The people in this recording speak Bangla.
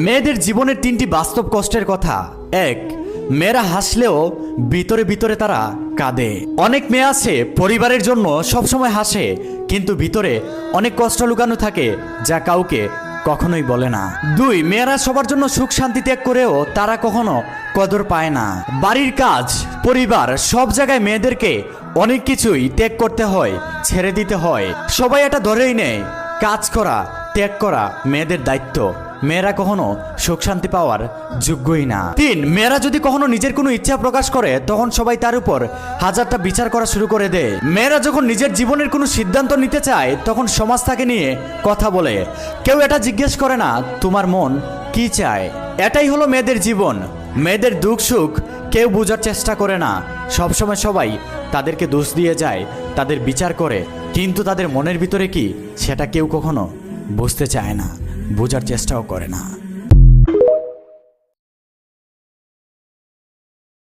মেয়েদের জীবনের 3টি বাস্তব কষ্টের কথা। 1, মেয়েরা হাসলেও ভিতরে ভিতরে তারা কাঁদে। অনেক মেয়ে আছে পরিবারের জন্য সবসময় হাসে, কিন্তু ভিতরে অনেক কষ্ট লুকানো থাকে যা কাউকে কখনোই বলে না। 2, মেয়েরা সবার জন্য সুখ শান্তি ত্যাগ করেও তারা কখনো কদর পায় না। বাড়ির কাজ, পরিবার, সব জায়গায় মেয়েদেরকে অনেক কিছুই ত্যাগ করতে হয়, ছেড়ে দিতে হয়। সবাই এটা ধরেই নেয় কাজ করা, ত্যাগ করা মেয়েদের দায়িত্ব। মেয়েরা কখনো সুখ শান্তি পাওয়ার যোগ্যই না। 3, মেয়েরা যদি কখনো নিজের কোনো ইচ্ছা প্রকাশ করে তখন সবাই তার উপর হাজারটা বিচার করা শুরু করে দেয়। মেয়েরা যখন নিজের জীবনের কোনো সিদ্ধান্ত নিতে চায় তখন সমাজ তাকে নিয়ে কথা বলে। কেউ এটা জিজ্ঞেস করে না তোমার মন কি চায়। এটাই হলো মেয়েদের জীবন। মেয়েদের দুঃখ সুখ কেউ বোঝার চেষ্টা করে না। সবসময় সবাই তাদেরকে দোষ দিয়ে যায়, তাদের বিচার করে, কিন্তু তাদের মনের ভিতরে কি সেটা কেউ কখনো বুঝতে চায় না, বোঝার চেষ্টাও করে না।